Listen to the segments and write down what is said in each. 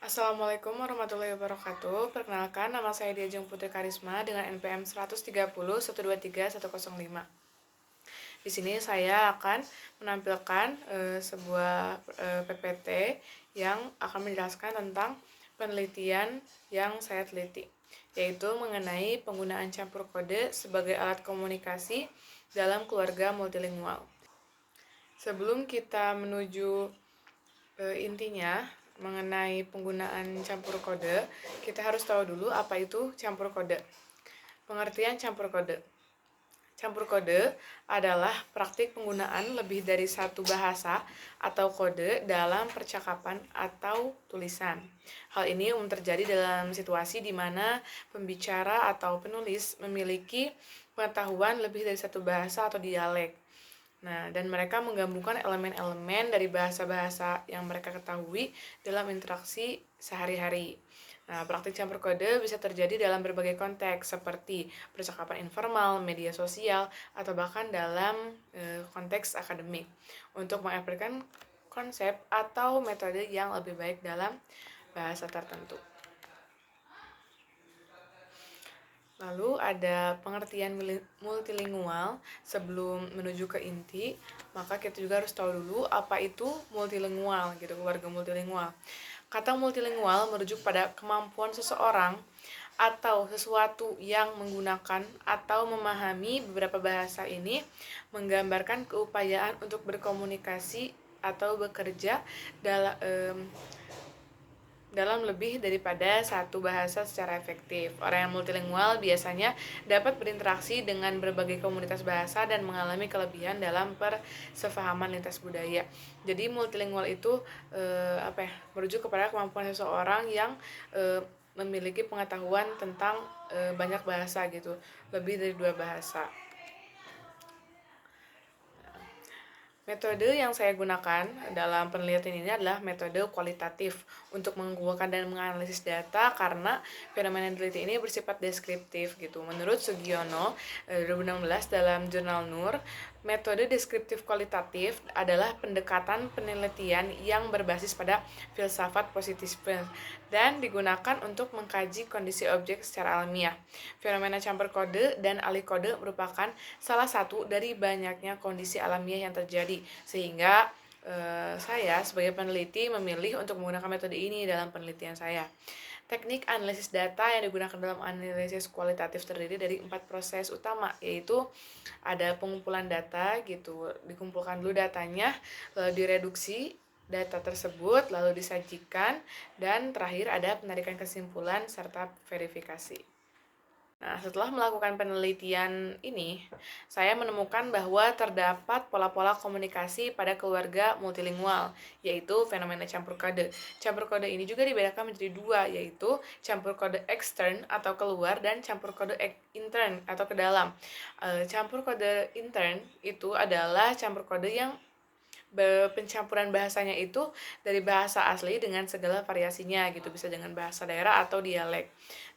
Assalamualaikum warahmatullahi wabarakatuh. Perkenalkan, nama saya Diajeng Putri Karisma dengan NPM 130 123 105. Di sini saya akan menampilkan sebuah PPT yang akan menjelaskan tentang penelitian yang saya teliti, yaitu mengenai penggunaan campur kode sebagai alat komunikasi dalam keluarga multilingual. Sebelum kita menuju intinya mengenai penggunaan campur kode, kita harus tahu dulu apa itu campur kode. Pengertian campur kode. Campur kode adalah praktik penggunaan lebih dari satu bahasa atau kode dalam percakapan atau tulisan. Hal ini umum terjadi dalam situasi di mana pembicara atau penulis memiliki pengetahuan lebih dari satu bahasa atau dialek. Nah, dan mereka menggabungkan elemen-elemen dari bahasa-bahasa yang mereka ketahui dalam interaksi sehari-hari. Nah, praktik campur kode bisa terjadi dalam berbagai konteks seperti percakapan informal, media sosial, atau bahkan dalam konteks akademik untuk mengaplikasikan konsep atau metode yang lebih baik dalam bahasa tertentu. Lalu ada pengertian multilingual. Sebelum menuju ke inti, maka kita juga harus tahu dulu apa itu multilingual gitu, keluarga multilingual. Kata multilingual merujuk pada kemampuan seseorang atau sesuatu yang menggunakan atau memahami beberapa bahasa ini menggambarkan keupayaan untuk berkomunikasi atau bekerja dalam lebih daripada satu bahasa secara efektif. Orang yang multilingual biasanya dapat berinteraksi dengan berbagai komunitas bahasa dan mengalami kelebihan dalam persefahaman lintas budaya. Jadi multilingual itu merujuk kepada kemampuan seseorang yang memiliki pengetahuan tentang banyak bahasa gitu, lebih dari 2 bahasa. Metode yang saya gunakan dalam penelitian ini adalah metode kualitatif untuk mengumpulkan dan menganalisis data karena fenomena yang diteliti ini bersifat deskriptif gitu. Menurut Sugiono 2016 dalam jurnal Nur, metode deskriptif kualitatif adalah pendekatan penelitian yang berbasis pada filsafat positivisme dan digunakan untuk mengkaji kondisi objek secara alamiah. Fenomena campur kode dan alih kode merupakan salah satu dari banyaknya kondisi alamiah yang terjadi, sehingga saya sebagai peneliti memilih untuk menggunakan metode ini dalam penelitian saya. Teknik analisis data yang digunakan dalam analisis kualitatif terdiri dari 4 proses utama, yaitu ada pengumpulan data gitu, dikumpulkan dulu datanya, lalu direduksi data tersebut, lalu disajikan, dan terakhir ada penarikan kesimpulan serta verifikasi. Nah, setelah melakukan penelitian ini, saya menemukan bahwa terdapat pola-pola komunikasi pada keluarga multilingual, yaitu fenomena campur kode. Campur kode ini juga dibedakan menjadi 2, yaitu campur kode ekstern atau keluar dan campur kode intern atau ke dalam. Campur kode intern itu adalah campur kode yang pencampuran bahasanya itu dari bahasa asli dengan segala variasinya gitu, bisa dengan bahasa daerah atau dialek.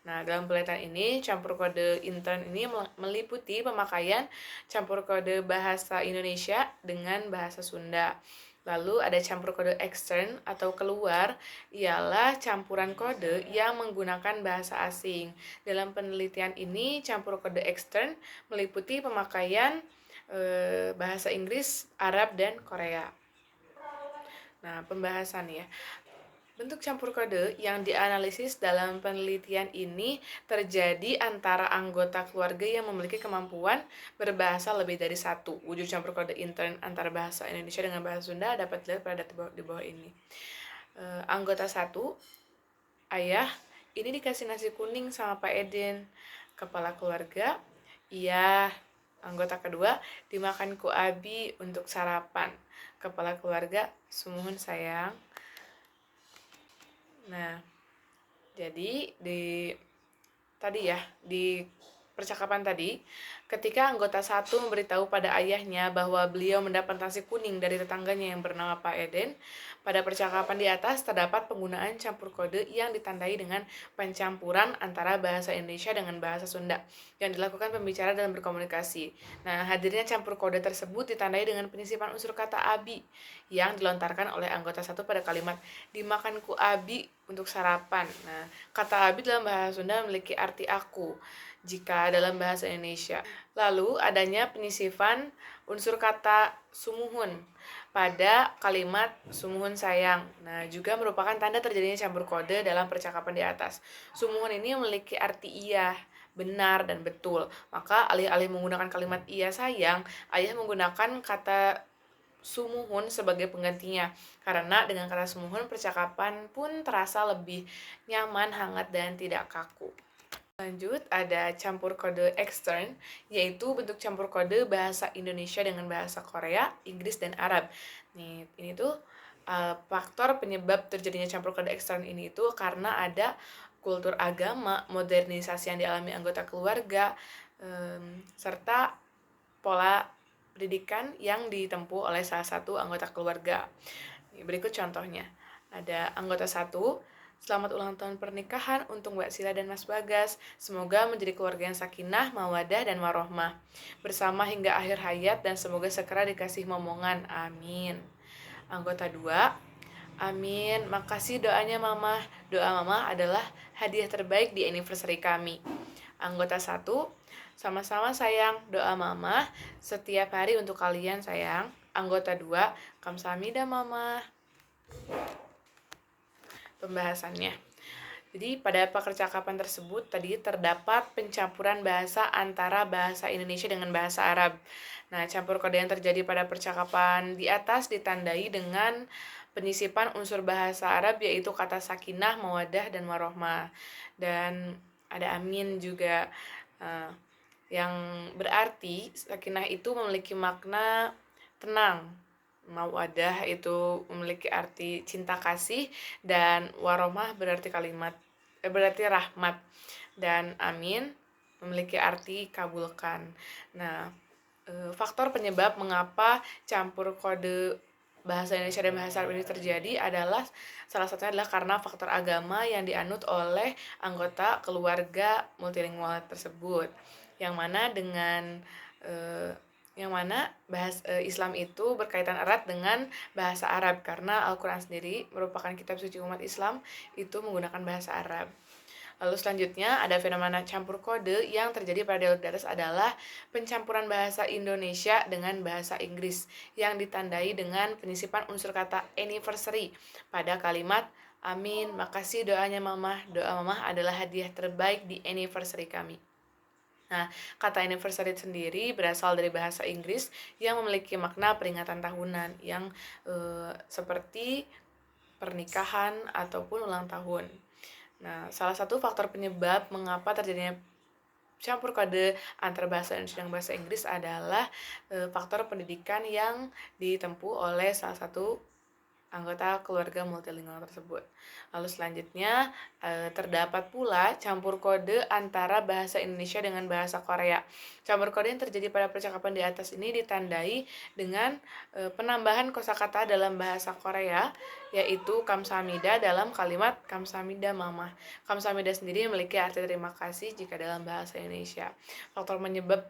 Nah, dalam penelitian ini campur kode intern ini meliputi pemakaian campur kode bahasa Indonesia dengan bahasa Sunda. Lalu ada campur kode ekstern atau keluar, ialah campuran kode yang menggunakan bahasa asing. Dalam penelitian ini campur kode ekstern meliputi pemakaian bahasa Inggris, Arab, dan Korea. Nah, pembahasan ya. Bentuk campur kode yang dianalisis dalam penelitian ini terjadi antara anggota keluarga yang memiliki kemampuan berbahasa lebih dari satu. Wujud campur kode intern antara bahasa Indonesia dengan bahasa Sunda dapat dilihat pada data di bawah ini. Anggota 1, ayah, ini dikasih nasi kuning sama Pak Eden. Kepala keluarga, iya. Anggota kedua, dimakan ku Abi untuk sarapan. Kepala keluarga, sumuhun sayang. Nah, jadi di percakapan tadi, ketika anggota 1 memberitahu pada ayahnya bahwa beliau mendapat nasi kuning dari tetangganya yang bernama Pak Eden, pada percakapan di atas terdapat penggunaan campur kode yang ditandai dengan pencampuran antara bahasa Indonesia dengan bahasa Sunda yang dilakukan pembicara dalam berkomunikasi. Nah, hadirnya campur kode tersebut ditandai dengan penyisipan unsur kata abi yang dilontarkan oleh anggota 1 pada kalimat dimakan ku abi untuk sarapan. Nah, kata abi dalam bahasa Sunda memiliki arti aku jika dalam bahasa Indonesia. Lalu adanya penyisifan unsur kata sumuhun pada kalimat sumuhun sayang. Nah, juga merupakan tanda terjadinya campur kode dalam percakapan di atas. Sumuhun ini memiliki arti iya, benar, dan betul. Maka alih-alih menggunakan kalimat iya sayang, ayah menggunakan kata sumuhun sebagai penggantinya. Karena dengan kata sumuhun percakapan pun terasa lebih nyaman, hangat, dan tidak kaku. Lanjut, ada campur kode ekstern, yaitu bentuk campur kode bahasa Indonesia dengan bahasa Korea, Inggris, dan Arab. Ini tuh faktor penyebab terjadinya campur kode ekstern ini itu karena ada kultur agama, modernisasi yang dialami anggota keluarga, serta pola pendidikan yang ditempuh oleh salah satu anggota keluarga. Berikut contohnya. Ada anggota 1, selamat ulang tahun pernikahan untuk Mbak Sila dan Mas Bagas. Semoga menjadi keluarga yang sakinah, mawadah, dan warohmah. Bersama hingga akhir hayat dan semoga segera dikasih momongan. Amin. Anggota 2, amin. Makasih doanya Mama. Doa Mama adalah hadiah terbaik di anniversary kami. Anggota 1, sama-sama sayang, doa Mama setiap hari untuk kalian sayang. Anggota 2, kamsahamnida Mama. Pembahasannya. Jadi pada percakapan tersebut tadi terdapat pencampuran bahasa antara bahasa Indonesia dengan bahasa Arab. Nah, campur kode yang terjadi pada percakapan di atas ditandai dengan penyisipan unsur bahasa Arab yaitu kata sakinah, mawadah, dan warohmah. Dan ada amin juga yang berarti sakinah itu memiliki makna tenang. Mawadah itu memiliki arti cinta kasih, dan waromah berarti berarti rahmat, dan amin memiliki arti kabulkan. Nah, faktor penyebab mengapa campur kode bahasa Indonesia dan bahasa Arab ini terjadi adalah salah satunya adalah karena faktor agama yang dianut oleh anggota keluarga multilingual tersebut, yang mana dengan Islam itu berkaitan erat dengan bahasa Arab karena Al-Quran sendiri merupakan kitab suci umat Islam itu menggunakan bahasa Arab. Lalu selanjutnya ada fenomena campur kode yang terjadi pada dialog di atas adalah pencampuran bahasa Indonesia dengan bahasa Inggris yang ditandai dengan penyisipan unsur kata anniversary pada kalimat amin, makasih doanya Mama. Doa Mama adalah hadiah terbaik di anniversary kami. Nah, kata anniversary sendiri berasal dari bahasa Inggris yang memiliki makna peringatan tahunan yang seperti pernikahan ataupun ulang tahun. Nah, salah satu faktor penyebab mengapa terjadinya campur kode antara bahasa Indonesia dan bahasa Inggris adalah faktor pendidikan yang ditempuh oleh salah satu anggota keluarga multilingual tersebut. Lalu selanjutnya terdapat pula campur kode antara bahasa Indonesia dengan bahasa Korea. Campur kode yang terjadi pada percakapan di atas ini ditandai dengan penambahan kosakata dalam bahasa Korea, yaitu kamsahamnida dalam kalimat kamsahamnida Mama. Kamsahamnida sendiri memiliki arti terima kasih jika dalam bahasa Indonesia. Faktor penyebab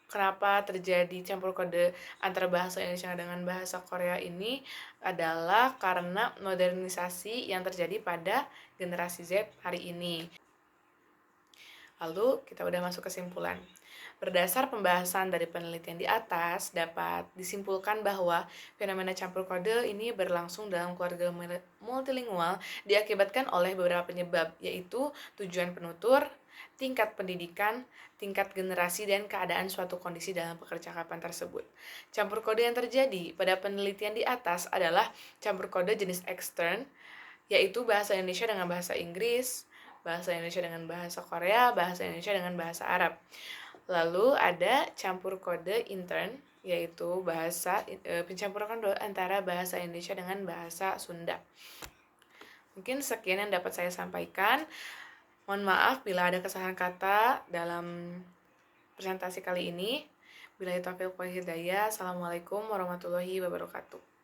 kenapa terjadi campur kode antara bahasa Indonesia dengan bahasa Korea ini adalah karena modernisasi yang terjadi pada generasi Z hari ini. Lalu kita udah masuk kesimpulan. Berdasar pembahasan dari penelitian di atas, dapat disimpulkan bahwa fenomena campur kode ini berlangsung dalam keluarga multilingual diakibatkan oleh beberapa penyebab, yaitu tujuan penutur, tingkat pendidikan, tingkat generasi, dan keadaan suatu kondisi dalam percakapan tersebut. Campur kode yang terjadi pada penelitian di atas adalah campur kode jenis ekstern, yaitu bahasa Indonesia dengan bahasa Inggris, bahasa Indonesia dengan bahasa Korea, bahasa Indonesia dengan bahasa Arab. Lalu ada campur kode intern, yaitu pencampuran kode antara bahasa Indonesia dengan bahasa Sunda. Mungkin sekian yang dapat saya sampaikan. Mohon maaf bila ada kesalahan kata dalam presentasi kali ini. Billahi taufiq wal hidayah. Assalamualaikum warahmatullahi wabarakatuh.